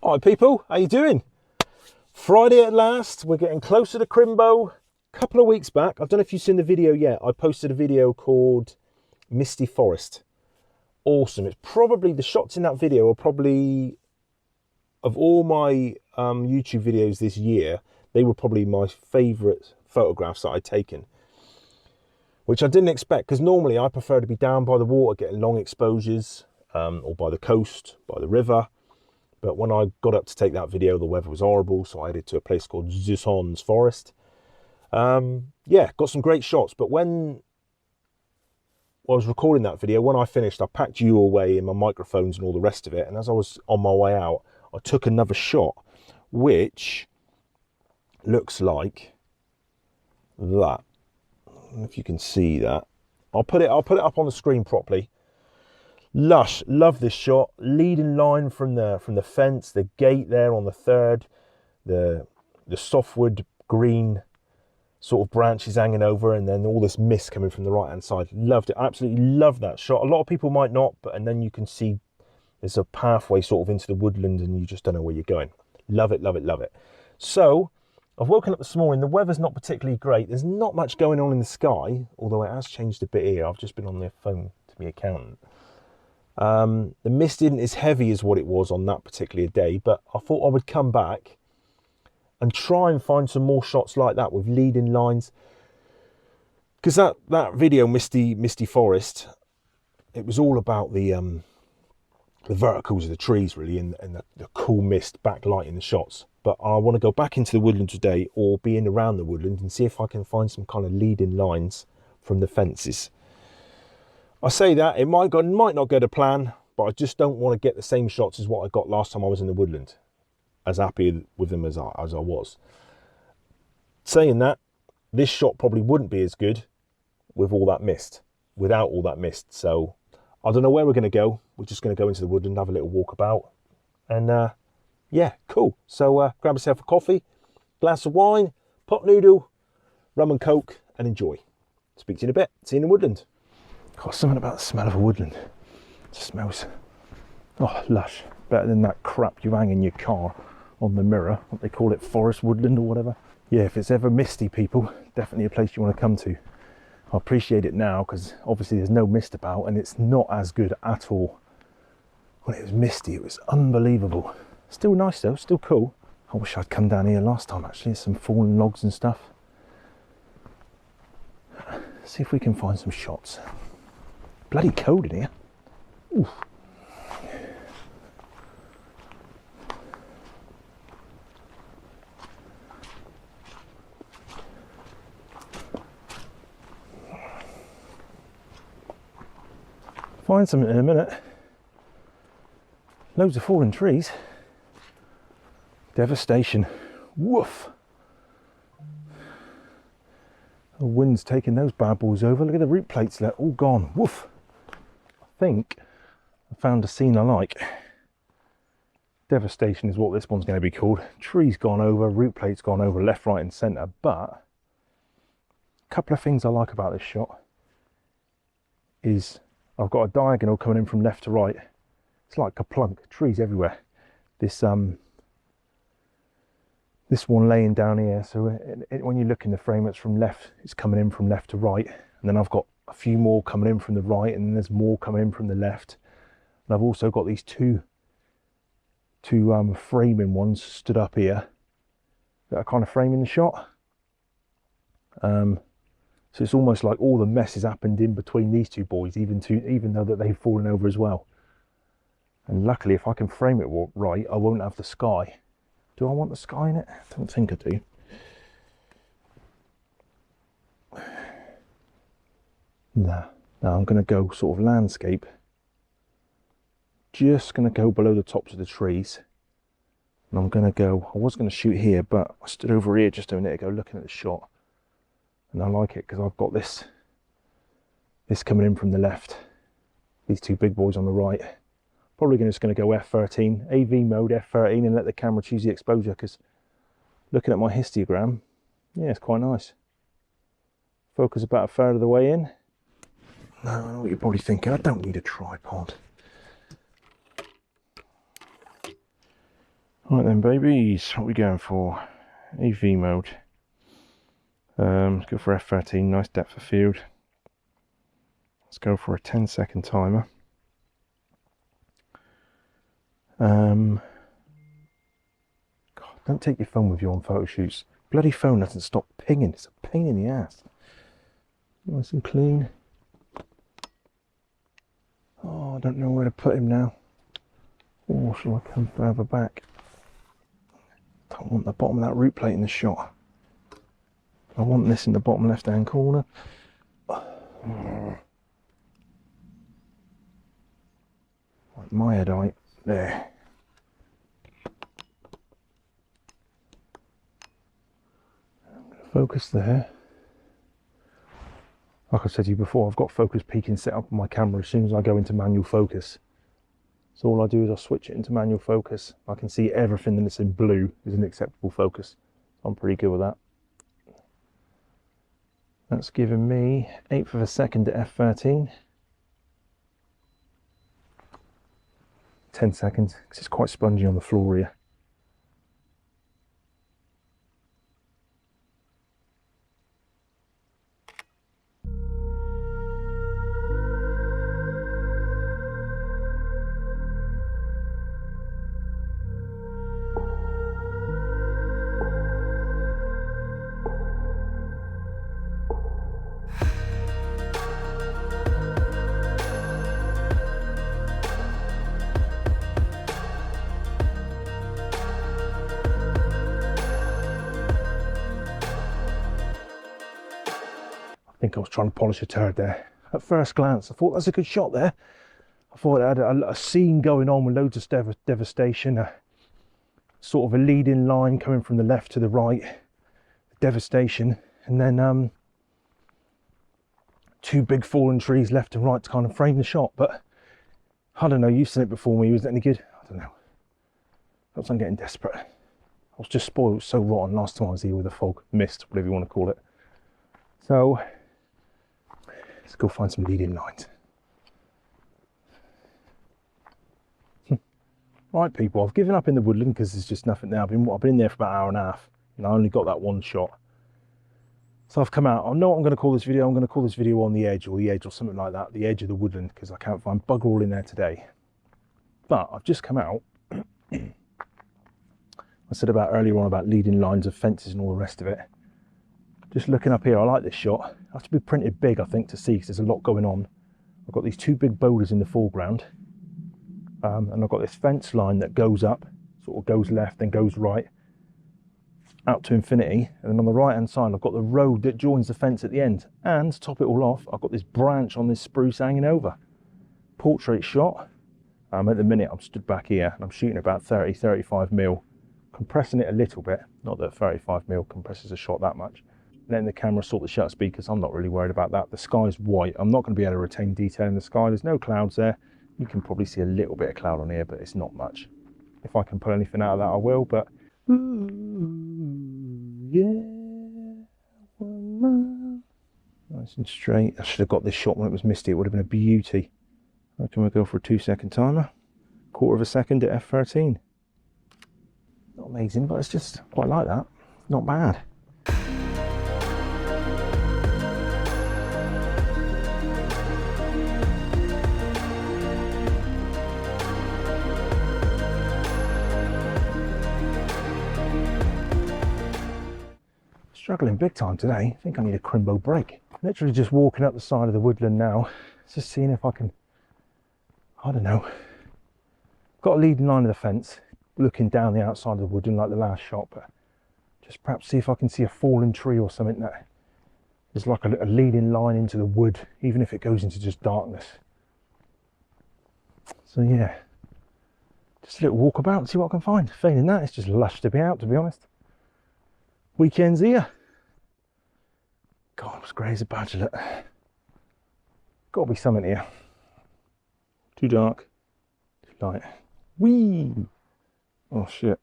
All right, people, how you doing? Friday at last. We're getting closer to Crimbo. A couple of weeks back, I don't know if you've seen the video yet, I posted a video called Misty Forest. Awesome. It's probably, the shots in that video are probably, of all my YouTube videos this year, they were probably my favourite photographs that I'd taken. Which I didn't expect, because normally I prefer to be down by the water, getting long exposures, or by the coast, by the river. But when I got up to take that video, the weather was horrible, so I headed to a place called Zuson's Forest. Yeah, got some great shots, but when I was recording that video, when I finished, I packed you away in my microphones and all the rest of it, and as I was on my way out, I took another shot, which looks like that. I don't know if you can see that. I'll put it up on the screen properly. Lush, love this shot. Leading line from the fence, the gate there on the third, the softwood green sort of branches hanging over, and then all this mist coming from the right hand side. Loved it, absolutely loved that shot. A lot of people might not, but and then you can see there's a pathway sort of into the woodland and you just don't know where you're going. Love it, love it, love it. So I've woken up this morning, the weather's not particularly great. There's not much going on in the sky, although it has changed a bit here. I've just been on the phone to my accountant. The mist isn't as heavy as what it was on that particular day, but I thought I would come back and try and find some more shots like that with leading lines, because that video Misty Forest, it was all about the verticals of the trees really, and the cool mist backlighting the shots. But I want to go back into the woodland today, or be in around the woodland, and see if I can find some kind of leading lines from the fences. I say that, it might not go to plan, but I just don't want to get the same shots as what I got last time I was in the woodland. As happy with them as I was. Saying that, this shot probably wouldn't be as good with all that mist, without all that mist. So I don't know where we're going to go. We're just going to go into the woodland, have a little walk about, and yeah, cool. So grab yourself a coffee, glass of wine, pot noodle, rum and coke, and enjoy. Speak to you in a bit. See you in the woodland. Got something about the smell of a woodland. It just smells, oh, lush. Better than that crap you hang in your car on the mirror. What they call it, forest woodland or whatever. Yeah, if it's ever misty, people, definitely a place you want to come to. I appreciate it now, because obviously there's no mist about, and it's not as good at all. When it was misty, it was unbelievable. Still nice though, still cool. I wish I'd come down here last time actually. Some fallen logs and stuff. See if we can find some shots. Bloody cold in here. Oof. Find something in a minute. Loads of fallen trees. Devastation. Woof. The wind's taking those bad boys over. Look at the root plates there, all gone. Woof. I think I found a scene I like. Devastation is what this one's going to be called. Trees gone over, root plates gone over, left, right and centre. But a couple of things I like about this shot is I've got a diagonal coming in from left to right. It's like a plunk, trees everywhere. This one laying down here, so when you look in the frame, it's from left, it's coming in from left to right, and then I've got a few more coming in from the right, and then there's more coming in from the left. And I've also got these two framing ones stood up here that are kind of framing the shot. So it's almost like all the mess has happened in between these two boys, even though that they've fallen over as well. And luckily, if I can frame it right, I won't have the sky. Do I want the sky in it? I don't think I do. Nah, I'm going to go sort of landscape. Just going to go below the tops of the trees. And I'm going to go, I was going to shoot here, but I stood over here just a minute ago looking at the shot. And I like it because I've got this coming in from the left. These two big boys on the right. Probably just going to go F13, AV mode F13, and let the camera choose the exposure, because looking at my histogram, yeah, it's quite nice. Focus about a third of the way in. Now, I know what you're probably thinking, I don't need a tripod. Right then, babies, what are we going for? AV mode. Let's go for F13, nice depth of field. Let's go for a 10-second timer. God, don't take your phone with you on photo shoots. Bloody phone doesn't stop pinging. It's a pain in the ass. Nice and clean. Oh, I don't know where to put him now. Or shall I come further back? Don't want the bottom of that root plate in the shot. I want this in the bottom left hand corner. Right, my head height there. Focus there. Like I said to you before, I've got focus peaking set up on my camera as soon as I go into manual focus. So all I do is I switch it into manual focus. I can see everything that's in blue is an acceptable focus. I'm pretty good with that. That's giving me 1/8 of a second at f13. 10 seconds, because it's quite spongy on the floor here. I think I was trying to polish a turd there. At first glance, I thought that's a good shot there. I thought it had a scene going on with loads of devastation, sort of a leading line coming from the left to the right, devastation, and then two big fallen trees left and right to kind of frame the shot. But I don't know, you've seen it before me, was it any good? I don't know. Perhaps I'm getting desperate. I was just spoiled so rotten last time I was here with the fog, mist, whatever you want to call it. So let's go find some leading lines. Right, people, I've given up in the woodland because there's just nothing there. I've been in there for about an hour and a half, and I only got that one shot. So I've come out. I know what I'm going to call this video. I'm going to call this video on the edge, or something like that, the edge of the woodland, because I can't find bugger all in there today. But I've just come out. I said about earlier on about leading lines of fences and all the rest of it. Just looking up here, I like this shot. It has to be printed big, I think, to see, because there's a lot going on. I've got these two big boulders in the foreground. And I've got this fence line that goes up, sort of goes left, then goes right, out to infinity. And then on the right hand side, I've got the road that joins the fence at the end. And to top it all off, I've got this branch on this spruce hanging over. Portrait shot. At the minute, I'm stood back here, and I'm shooting about 30-35mm, compressing it a little bit. Not that 35mm compresses a shot that much. Letting the camera sort the shutter speed, because I'm not really worried about that. The sky's white. I'm not going to be able to retain detail in the sky. There's no clouds there. You can probably see a little bit of cloud on here, but it's not much. If I can pull anything out of that, I will, but... Ooh, yeah, nice and straight. I should have got this shot when it was misty. It would have been a beauty. I reckon we'll go for a 2-second timer. 1/4 of a second at f13. Not amazing, but it's just quite like that. Not bad. Struggling big time today. I think I need a crimbo break. Literally just walking up the side of the woodland now, just seeing if I can, I don't know, got a leading line of the fence looking down the outside of the woodland like the last shot, but just perhaps see if I can see a fallen tree or something that is like a leading line into the wood, even if it goes into just darkness. So yeah, just a little walk about and see what I can find. Failing that, it's just lush to be out, to be honest. Weekend's here. God, it was grey as a badger. Got to be something here. Too dark, too light. Whee! Oh shit.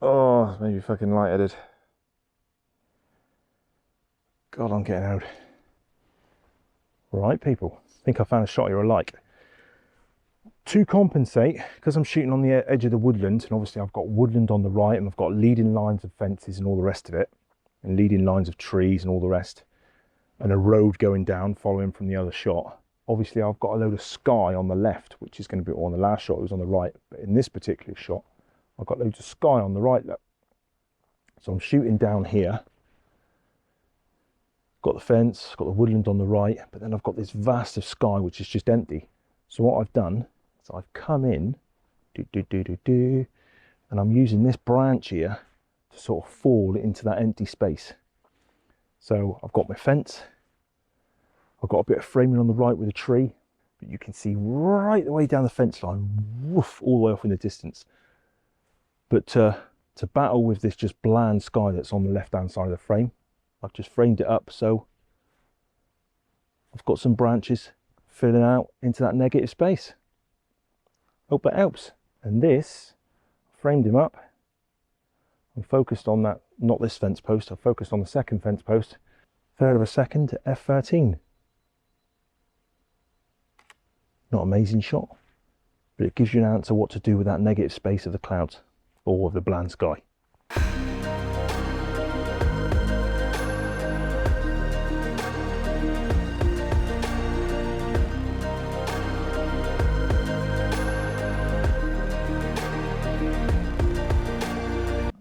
Oh, it's maybe fucking lightheaded. God, I'm getting out. Right, people. I think I found a shot here I like. To compensate, because I'm shooting on the edge of the woodland, and obviously I've got woodland on the right, and I've got leading lines of fences and all the rest of it, and leading lines of trees and all the rest, and a road going down following from the other shot. Obviously I've got a load of sky on the left, which is going to be on the last shot, it was on the right, but in this particular shot I've got loads of sky on the right. Look, so I'm shooting down here, got the fence, got the woodland on the right, but then I've got this vast of sky which is just empty. So what I've done is I've come in, and I'm using this branch here to sort of fall into that empty space. So I've got my fence, I've got a bit of framing on the right with a tree, but you can see right the way down the fence line, woof, all the way off in the distance. But to battle with this just bland sky that's on the left hand side of the frame, I've just framed it up so I've got some branches filling out into that negative space. Hope that helps. And this, framed him up. I'm focused on that, not this fence post, I've focused on the second fence post. Third of a second to f13. Not amazing shot, but it gives you an answer what to do with that negative space of the clouds or of the bland sky.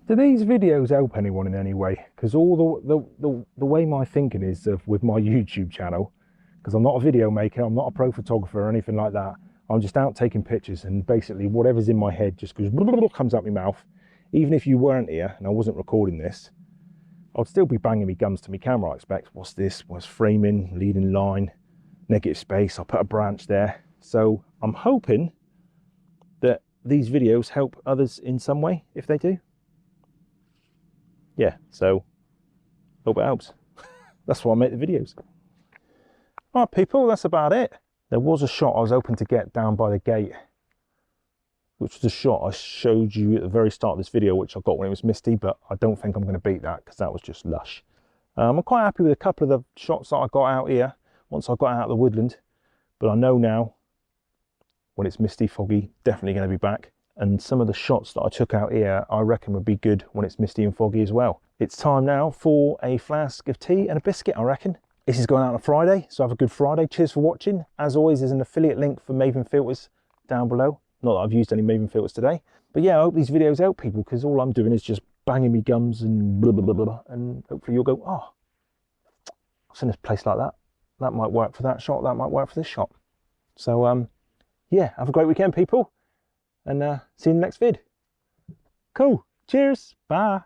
Do these videos help anyone in any way? Because all the way my thinking is with my YouTube channel, because I'm not a video maker, I'm not a pro photographer or anything like that. I'm just out taking pictures, and basically whatever's in my head just goes comes out my mouth. Even if you weren't here and I wasn't recording this, I'd still be banging me gums to my camera. I expect, what's this? What's framing, leading line, negative space? I'll put a branch there. So I'm hoping that these videos help others in some way. If they do, yeah, so hope it helps. That's why I make the videos. All right, people, that's about it. There was a shot I was hoping to get down by the gate, which was a shot I showed you at the very start of this video, which I got when it was misty, but I don't think I'm going to beat that because that was just lush. I'm quite happy with a couple of the shots that I got out here once I got out of the woodland, but I know now when it's misty, foggy, definitely going to be back. And some of the shots that I took out here, I reckon would be good when it's misty and foggy as well. It's time now for a flask of tea and a biscuit, I reckon. This is going out on a Friday, so have a good Friday. Cheers for watching. As always, there's an affiliate link for Maven filters down below. Not that I've used any Maven filters today. But yeah, I hope these videos help people, because all I'm doing is just banging me gums and blah, blah, blah, blah. And hopefully you'll go, oh, I've seen this place like that. That might work for that shot. That might work for this shot. So, yeah, have a great weekend, people. And see you in the next vid. Cool. Cheers. Bye.